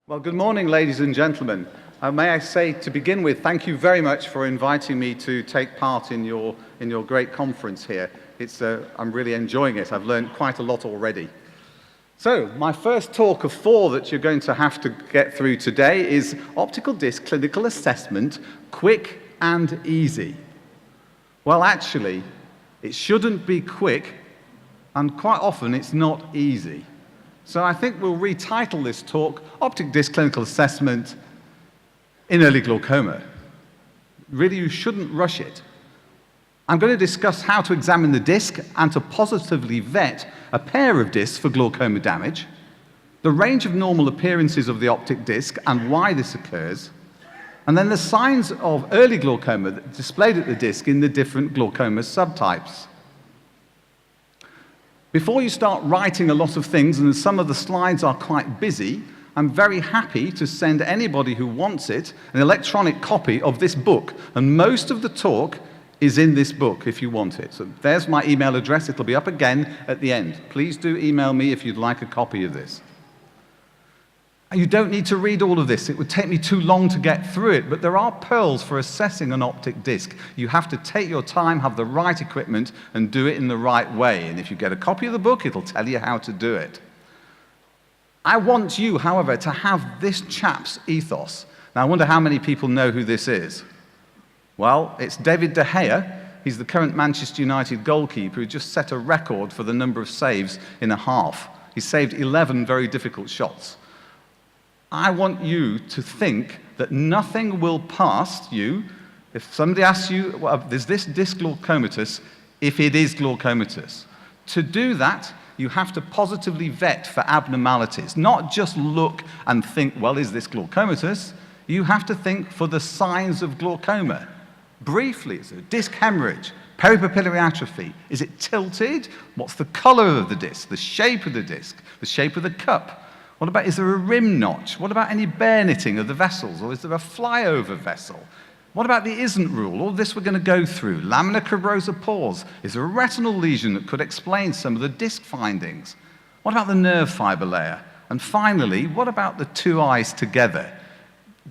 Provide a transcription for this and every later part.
Well, good morning, ladies and gentlemen. May I say, to begin with, thank you very much for inviting me to take part in your great conference here. I'm really enjoying it. I've learned quite a lot already. So, my first talk of four that you're going to have to get through today is Optical Disc Clinical Assessment, Quick and Easy. Well, actually, it shouldn't be quick, and quite often it's not easy. So I think we'll retitle this talk, Optic Disc Clinical Assessment in Early Glaucoma. Really, you shouldn't rush it. I'm going to discuss how to examine the disc and to positively vet a pair of discs for glaucoma damage, the range of normal appearances of the optic disc and why this occurs, and then the signs of early glaucoma displayed at the disc in the different glaucoma subtypes. Before you start writing a lot of things, and some of the slides are quite busy, I'm very happy to send anybody who wants it an electronic copy of this book. And most of the talk is in this book if you want it. So there's my email address. It'll be up again at the end. Please do email me if you'd like a copy of this. You don't need to read all of this. It would take me too long to get through it, but there are pearls for assessing an optic disc. You have to take your time, have the right equipment, and do it in the right way. And if you get a copy of the book, it'll tell you how to do it. I want you, however, to have this chap's ethos. Now, I wonder how many people know who this is. Well, it's David De Gea. He's the current Manchester United goalkeeper who just set a record for the number of saves in a half. He saved 11 very difficult shots. I want you to think that nothing will pass you if somebody asks you, well, is this disc glaucomatous, if it is glaucomatous. To do that, you have to positively vet for abnormalities, not just look and think, well, is this glaucomatous? You have to think for the signs of glaucoma. Briefly, is it a disc hemorrhage, peripapillary atrophy? Is it tilted? What's the color of the disc, the shape of the disc, the shape of the cup? What about, is there a rim notch? What about any bare knitting of the vessels? Or is there a flyover vessel? What about the isn't rule? All this we're going to go through. Laminar cribrosa pores. Is there a retinal lesion that could explain some of the disc findings? What about the nerve fiber layer? And finally, what about the two eyes together?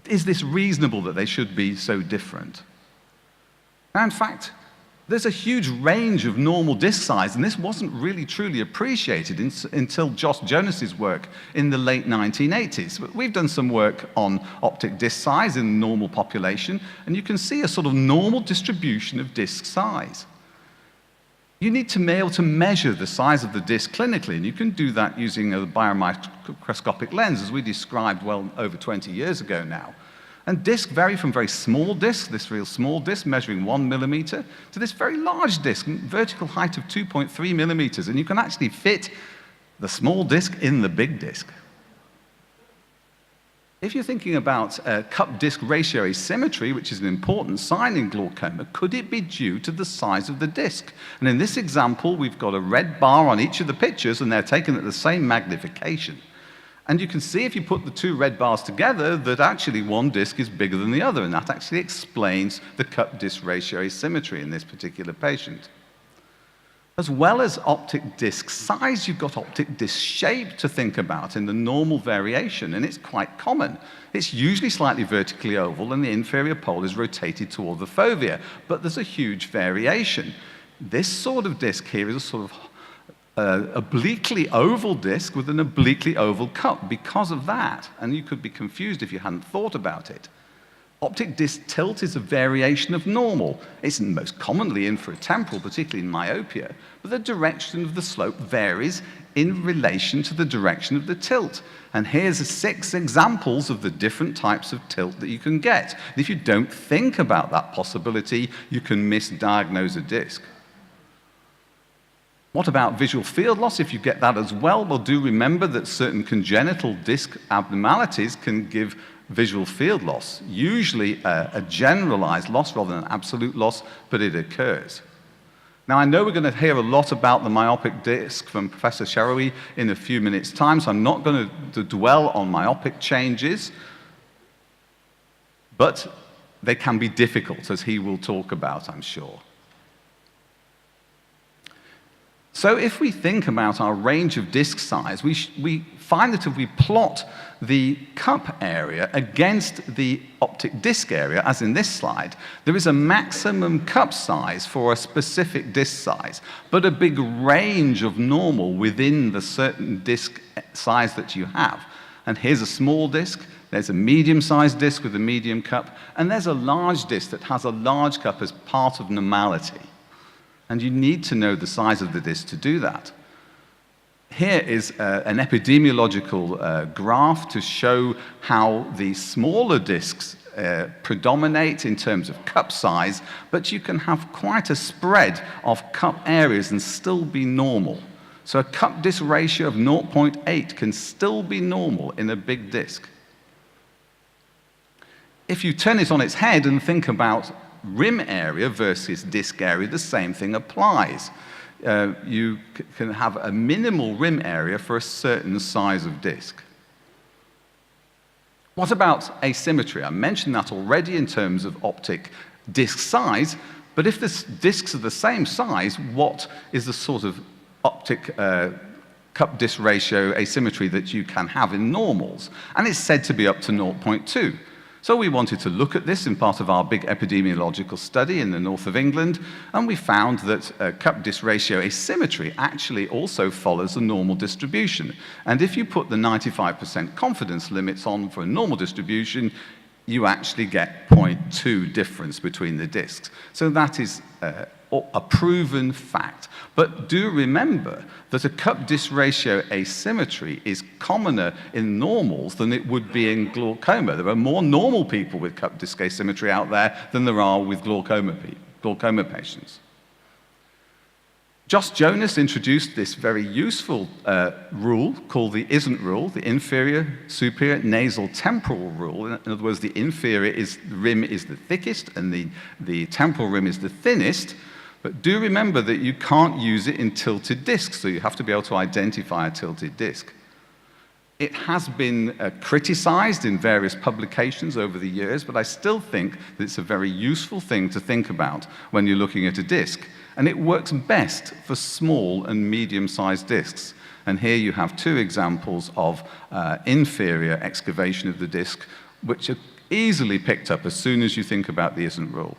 Is this reasonable that they should be so different? Now, in fact, there's a huge range of normal disc size, and this wasn't really truly appreciated until Josh Jonas's work in the late 1980s. We've done some work on optic disc size in the normal population, and you can see a sort of normal distribution of disc size. You need to be able to measure the size of the disc clinically, and you can do that using a biomicroscopic lens, as we described well over 20 years ago now. And discs vary from very small discs, this real small disc measuring 1 millimeter, to this very large disc, vertical height of 2.3 millimeters. And you can actually fit the small disc in the big disc. If you're thinking about cup-disc ratio asymmetry, which is an important sign in glaucoma, could it be due to the size of the disc? And in this example, we've got a red bar on each of the pictures, and they're taken at the same magnification. And you can see if you put the two red bars together that actually one disc is bigger than the other, and that actually explains the cup-disc ratio asymmetry in this particular patient. As well as optic disc size, you've got optic disc shape to think about in the normal variation, and it's quite common. It's usually slightly vertically oval, and the inferior pole is rotated toward the fovea, but there's a huge variation. This sort of disc here is a sort of obliquely oval disc with an obliquely oval cup because of that, and you could be confused if you hadn't thought about it. Optic disc tilt is a variation of normal. It's most commonly infratemporal, particularly in myopia, but the direction of the slope varies in relation to the direction of the tilt. And here's 6 examples of the different types of tilt that you can get. And if you don't think about that possibility, you can misdiagnose a disc. What about visual field loss? If you get that as well, do remember that certain congenital disc abnormalities can give visual field loss, usually a generalized loss rather than an absolute loss, but it occurs. Now, I know we're going to hear a lot about the myopic disc from Professor Sherowy in a few minutes' time, so I'm not going to dwell on myopic changes, but they can be difficult, as he will talk about, I'm sure. So if we think about our range of disk size, we find that if we plot the cup area against the optic disc area, as in this slide, there is a maximum cup size for a specific disk size, but a big range of normal within the certain disk size that you have. And here's a small disk, there's a medium-sized disk with a medium cup, and there's a large disk that has a large cup as part of normality. And you need to know the size of the disk to do that. Here is an epidemiological graph to show how the smaller disks predominate in terms of cup size, but you can have quite a spread of cup areas and still be normal. So a cup disk ratio of 0.8 can still be normal in a big disk. If you turn it on its head and think about rim area versus disk area, the same thing applies. You can have a minimal rim area for a certain size of disk. What about asymmetry? I mentioned that already in terms of optic disk size, but if the disks are the same size, what is the sort of optic cup disk ratio asymmetry that you can have in normals? And it's said to be up to 0.2. So we wanted to look at this in part of our big epidemiological study in the north of England, and we found that cup disk ratio asymmetry actually also follows a normal distribution. And if you put the 95% confidence limits on for a normal distribution, you actually get 0.2 difference between the disks. So that is a proven fact. But do remember that a cup disk ratio asymmetry is commoner in normals than it would be in glaucoma. There are more normal people with cup disk asymmetry out there than there are with glaucoma patients. Josh Jonas introduced this very useful rule called the ISN't rule, the inferior, superior, nasal, temporal rule. In other words, the inferior rim is the thickest and the temporal rim is the thinnest. But do remember that you can't use it in tilted discs, so you have to be able to identify a tilted disc. It has been criticized in various publications over the years, but I still think that it's a very useful thing to think about when you're looking at a disc. And it works best for small and medium-sized discs. And here you have two examples of inferior excavation of the disc, which are easily picked up as soon as you think about the ISN't rule.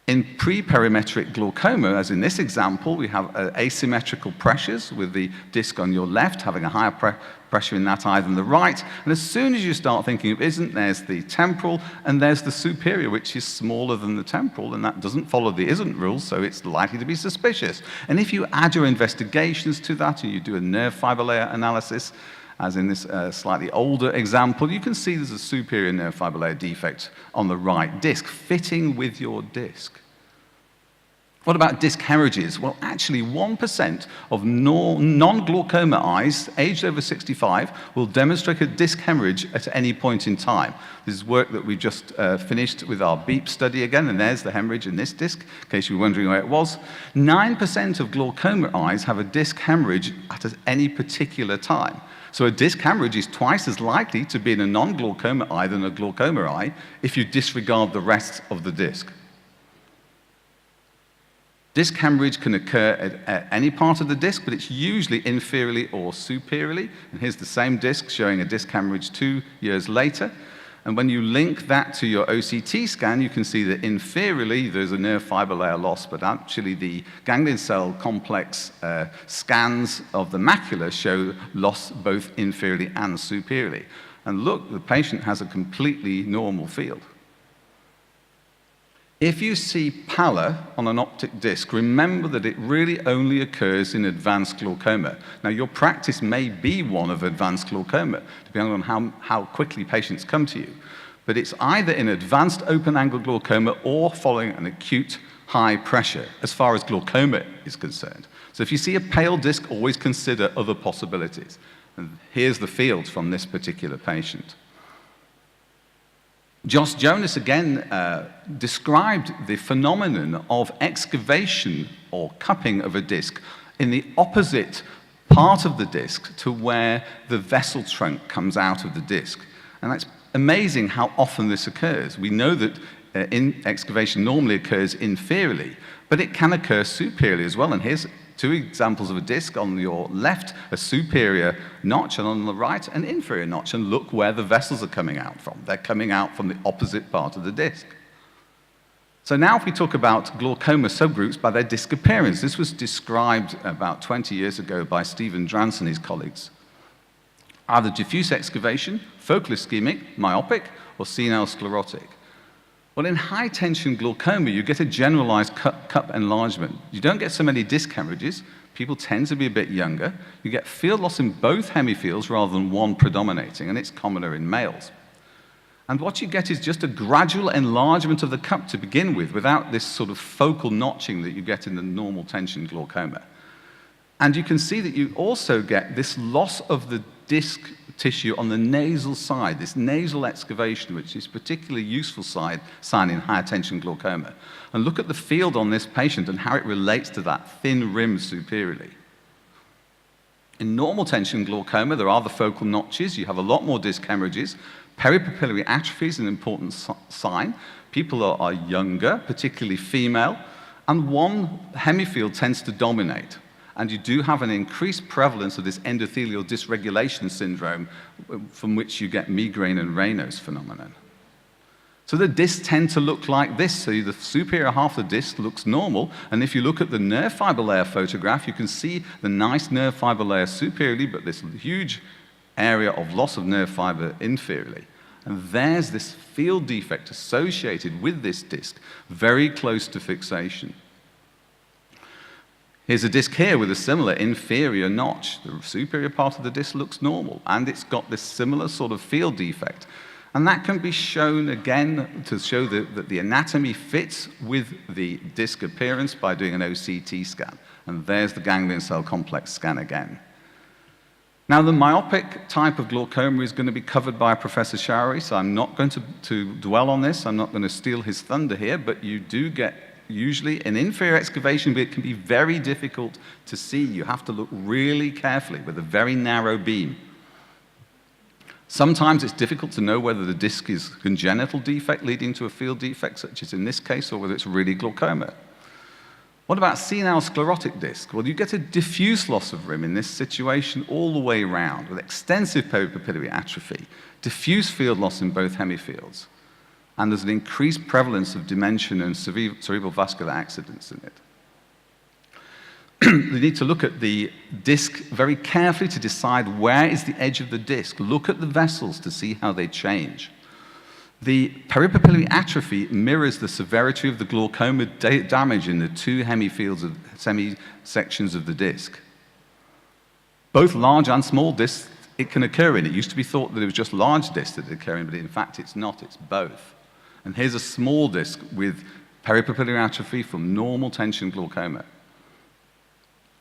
In pre-perimetric glaucoma, as in this example, we have asymmetrical pressures with the disc on your left having a higher pressure in that eye than the right. And as soon as you start thinking of ISN't, there's the temporal and there's the superior, which is smaller than the temporal, and that doesn't follow the ISN't rule, so it's likely to be suspicious. And if you add your investigations to that and you do a nerve fiber layer analysis, as in this slightly older example, you can see there's a superior nerve fiber layer defect on the right disc, fitting with your disc. What about disc hemorrhages? Well, actually, 1% of non-glaucoma eyes aged over 65 will demonstrate a disc hemorrhage at any point in time. This is work that we just finished with our BEEP study again, and there's the hemorrhage in this disc, in case you were wondering where it was. 9% of glaucoma eyes have a disc hemorrhage at any particular time. So a disc hemorrhage is twice as likely to be in a non-glaucoma eye than a glaucoma eye if you disregard the rest of the disc. Disc hemorrhage can occur at any part of the disc, but it's usually inferiorly or superiorly. And here's the same disc showing a disc hemorrhage 2 years later. And when you link that to your OCT scan, you can see that inferiorly there's a nerve fiber layer loss, but actually the ganglion cell complex scans of the macula show loss both inferiorly and superiorly. And look, the patient has a completely normal field. If you see pallor on an optic disc, remember that it really only occurs in advanced glaucoma. Now, your practice may be one of advanced glaucoma, depending on how quickly patients come to you. But it's either in advanced open-angle glaucoma or following an acute high pressure, as far as glaucoma is concerned. So if you see a pale disc, always consider other possibilities. And here's the field from this particular patient. Josh Jonas again described the phenomenon of excavation or cupping of a disc in the opposite part of the disc to where the vessel trunk comes out of the disc. And that's amazing how often this occurs. We know that excavation normally occurs inferiorly, but it can occur superiorly as well. And here's two examples of a disc. On your left, a superior notch, and on the right, an inferior notch. And look where the vessels are coming out from. They're coming out from the opposite part of the disc. So now if we talk about glaucoma subgroups by their disc appearance, this was described about 20 years ago by Stephen Drance and his colleagues. Either diffuse excavation, focal ischemic, myopic, or senile sclerotic. Well, in high-tension glaucoma, you get a generalized cup enlargement. You don't get so many disc hemorrhages. People tend to be a bit younger. You get field loss in both hemifields rather than one predominating, and it's commoner in males. And what you get is just a gradual enlargement of the cup to begin with, without this sort of focal notching that you get in the normal tension glaucoma. And you can see that you also get this loss of the disc tissue on the nasal side, this nasal excavation, which is a particularly useful sign in higher tension glaucoma. And look at the field on this patient and how it relates to that thin rim superiorly. In normal tension glaucoma, there are the focal notches. You have a lot more disc hemorrhages. Peripapillary atrophy is an important sign. People are younger, particularly female, and one hemifield tends to dominate. And you do have an increased prevalence of this endothelial dysregulation syndrome from which you get migraine and Raynaud's phenomenon. So the discs tend to look like this. So the superior half of the disc looks normal. And if you look at the nerve fiber layer photograph, you can see the nice nerve fiber layer superiorly, but this huge area of loss of nerve fiber inferiorly. And there's this field defect associated with this disc, very close to fixation. Here's a disc here with a similar inferior notch. The superior part of the disc looks normal, and it's got this similar sort of field defect. And that can be shown again to show that the anatomy fits with the disc appearance by doing an OCT scan. And there's the ganglion cell complex scan again. Now, the myopic type of glaucoma is going to be covered by Professor Chowdhury, so I'm not going to dwell on this. I'm not going to steal his thunder here, but you do get usually an inferior excavation, but it can be very difficult to see. You have to look really carefully with a very narrow beam. Sometimes it's difficult to know whether the disc is congenital defect leading to a field defect, such as in this case, or whether it's really glaucoma. What about senile sclerotic disc? Well, you get a diffuse loss of rim in this situation all the way around, with extensive peripapillary atrophy, diffuse field loss in both hemifields, and there's an increased prevalence of dementia and cerebral vascular accidents in it. You need to look at the disc very carefully to decide where is the edge of the disc. Look at the vessels to see how they change. The peripapillary atrophy mirrors the severity of the glaucoma damage in the two hemifields of semisections of the disc. Both large and small discs, it can occur in. It used to be thought that it was just large discs that occur in, but in fact it's not, it's both. And here's a small disc with peripapillary atrophy from normal tension glaucoma.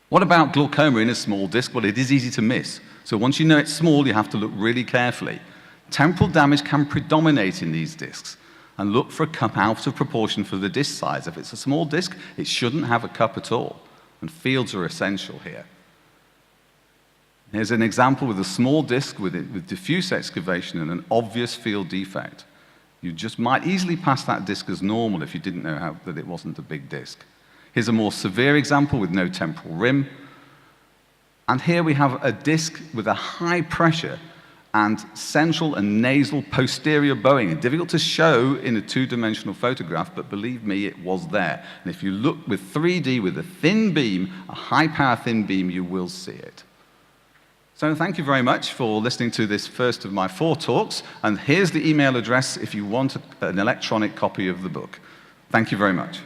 What about glaucoma in a small disc? Well, it is easy to miss. So once you know it's small, you have to look really carefully. Temporal damage can predominate in these discs, and look for a cup out of proportion for the disc size. If it's a small disc, it shouldn't have a cup at all, and fields are essential here. Here's an example with a small disc with diffuse excavation and an obvious field defect. You just might easily pass that disc as normal if you didn't know that it wasn't a big disc. Here's a more severe example with no temporal rim. And here we have a disc with a high pressure and central and nasal posterior bowing. It's difficult to show in a two-dimensional photograph, but believe me, it was there. And if you look with 3D with a thin beam, a high-power thin beam, you will see it. So thank you very much for listening to this first of my 4 talks. And here's the email address if you want an electronic copy of the book. Thank you very much.